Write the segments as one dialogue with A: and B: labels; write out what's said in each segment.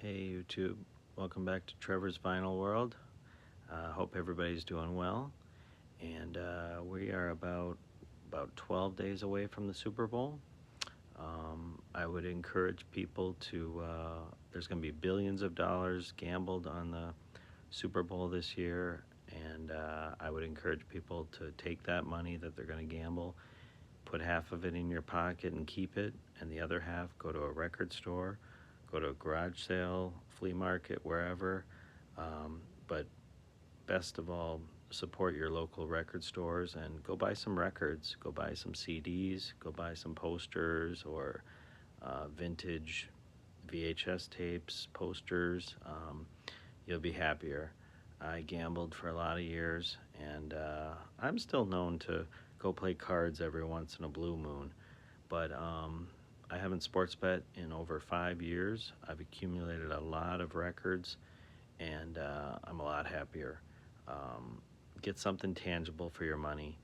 A: Hey YouTube, welcome back to Trevor's Vinyl World. Hope everybody's doing well. And we are about 12 days away from the Super Bowl. I would encourage people to. There's going to be billions of dollars gambled on the Super Bowl this year, and I would encourage people to take that money that they're going to gamble, put half of it in your pocket and keep it, and the other half go to a record store, go to a garage sale, flea market, wherever. But best of all, support your local record stores and go buy some records, go buy some CDs, go buy some posters or vintage VHS tapes, posters. You'll be happier. I gambled for a lot of years, and I'm still known to go play cards every once in a blue moon. But I haven't sports bet in over 5 years. I've accumulated a lot of records, and I'm a lot happier. Get something tangible for your money.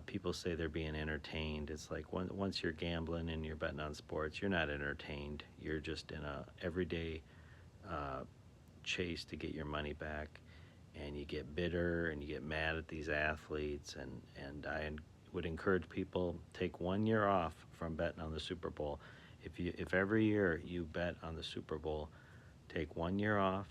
A: People say they're being entertained. It's like once you're gambling and you're betting on sports, you're not entertained. You're just in a everyday chase to get your money back, and you get bitter and you get mad at these athletes. And I would encourage people, take 1 year off from betting on the Super Bowl. If every year you bet on the Super Bowl, take 1 year off,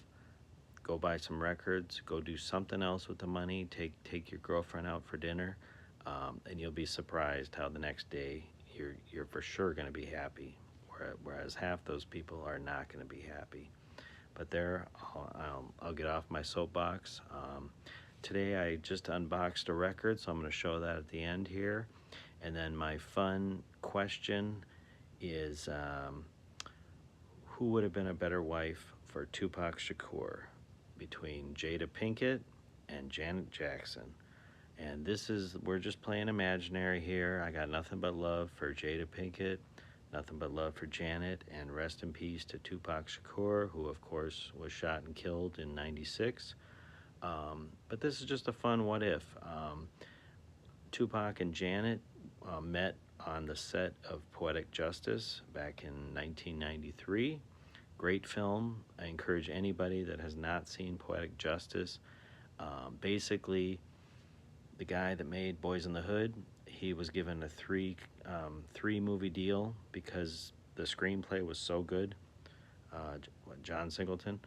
A: go buy some records, go do something else with the money, take your girlfriend out for dinner, and you'll be surprised how the next day you're for sure going to be happy, whereas half those people are not going to be happy. But there, I'll get off my soapbox. Today I just unboxed a record, so I'm going to show that at the end here. And then my fun question is, who would have been a better wife for Tupac Shakur, between Jada Pinkett and Janet Jackson? And we're just playing imaginary here. I got nothing but love for Jada Pinkett, nothing but love for Janet, and rest in peace to Tupac Shakur, who of course was shot and killed in '96. But this is just a fun what if. Tupac and Janet met on the set of Poetic Justice back in 1993. Great film. I encourage anybody that has not seen Poetic Justice. Basically, the guy that made Boys in the Hood, he was given a three movie deal because the screenplay was so good. John Singleton,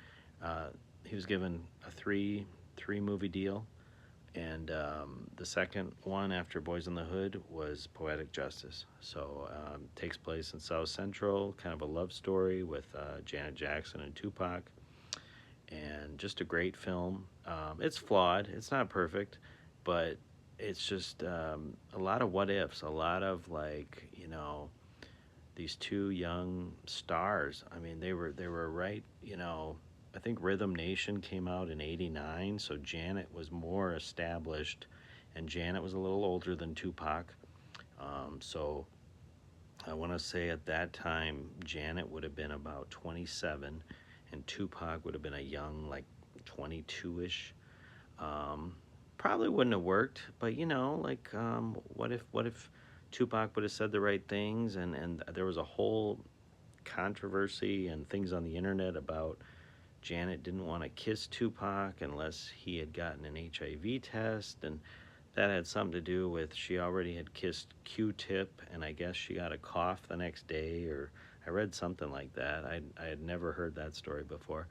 A: he was given a three movie deal, and the second one after Boys in the Hood was Poetic Justice. So takes place in South Central, kind of a love story with Janet Jackson and Tupac, and just a great film. It's flawed, it's not perfect, but it's just a lot of what ifs, a lot of these two young stars. I mean, they were right, I think Rhythm Nation came out in '89, so Janet was more established, and Janet was a little older than Tupac. So I want to say at that time, Janet would have been about 27, and Tupac would have been a young, like 22-ish. Probably wouldn't have worked, but what if Tupac would have said the right things, and there was a whole controversy and things on the internet about Janet didn't want to kiss Tupac unless he had gotten an HIV test, and that had something to do with she already had kissed Q-Tip, and I guess she got a cough the next day, or I read something like that. I had never heard that story before.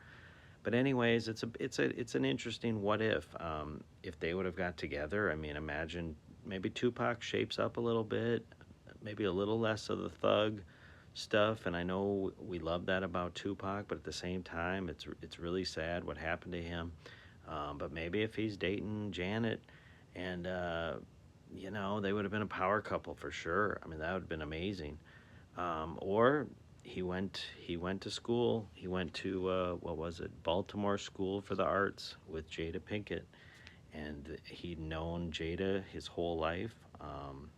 A: But anyways, it's an interesting what if they would have got together. I mean, imagine maybe Tupac shapes up a little bit, maybe a little less of the thug stuff, and I know we love that about Tupac, but at the same time, it's really sad what happened to him. But maybe if he's dating Janet, and they would have been a power couple for sure. I mean, that would have been amazing. Or he went to school. He went to what was it, Baltimore School for the Arts with Jada Pinkett, and he'd known Jada his whole life,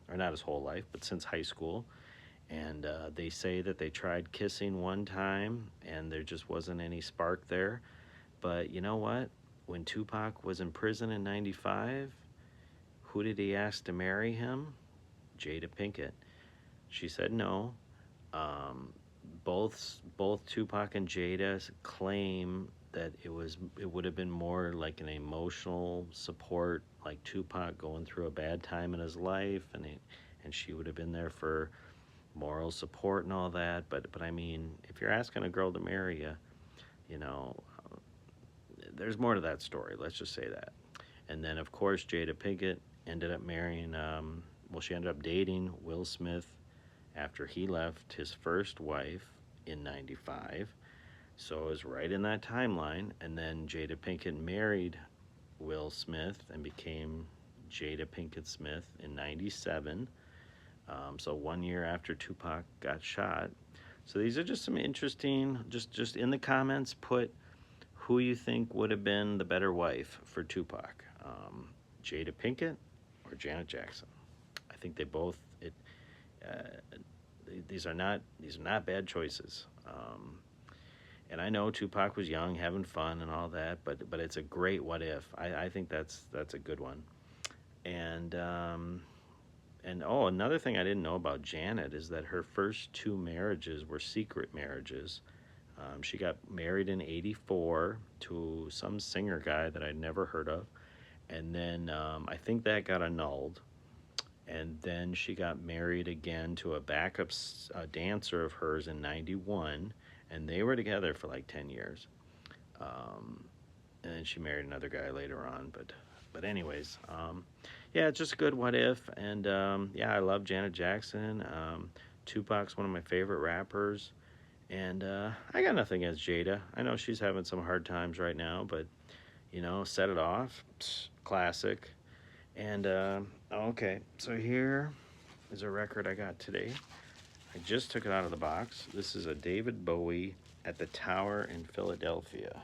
A: or not his whole life, but since high school. And they say that they tried kissing one time, and there just wasn't any spark there. But you know what? When Tupac was in prison in '95, who did he ask to marry him? Jada Pinkett. She said no. both Tupac and Jada claim that it would have been more like an emotional support, like Tupac going through a bad time in his life, and she would have been there for moral support and all that. But I mean, if you're asking a girl to marry you, you know, there's more to that story. Let's just say that. And then of course Jada Pinkett ended up marrying. Well, she ended up dating Will Smith after he left his first wife in '95. So it was right in that timeline. And then Jada Pinkett married Will Smith and became Jada Pinkett Smith in '97. So 1 year after Tupac got shot. So these are just some interesting, just in the comments, put who you think would have been the better wife for Tupac, Jada Pinkett or Janet Jackson. I think they both, these are not bad choices. And I know Tupac was young, having fun and all that, but it's a great what if. I think that's a good one. And oh, another thing I didn't know about Janet is that her first two marriages were secret marriages. She got married in '84 to some singer guy that I'd never heard of, and then I think that got annulled. And then she got married again to a backup dancer of hers in '91, and they were together for like 10 years. And then she married another guy later on, but anyways, yeah, it's just a good what if. And yeah, I love Janet Jackson. Tupac's one of my favorite rappers. And I got nothing against Jada. I know she's having some hard times right now, but, you know, Set It Off, classic. And, okay, so here is a record I got today. I just took it out of the box. This is a David Bowie at the Tower in Philadelphia.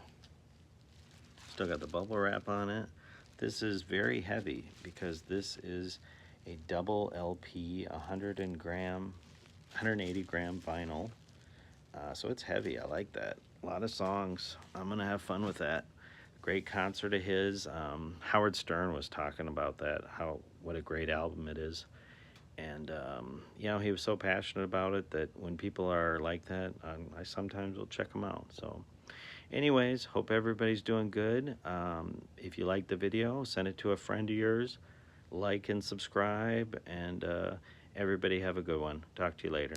A: Still got the bubble wrap on it. This is very heavy because this is a double LP, 180 gram vinyl. So it's heavy. I like that. A lot of songs. I'm going to have fun with that. Great concert of his. Howard Stern was talking about that, what a great album it is. And, you know, he was so passionate about it that when people are like that, I sometimes will check them out. So anyways, hope everybody's doing good. If you like the video, send it to a friend of yours. Like and subscribe. And everybody have a good one. Talk to you later.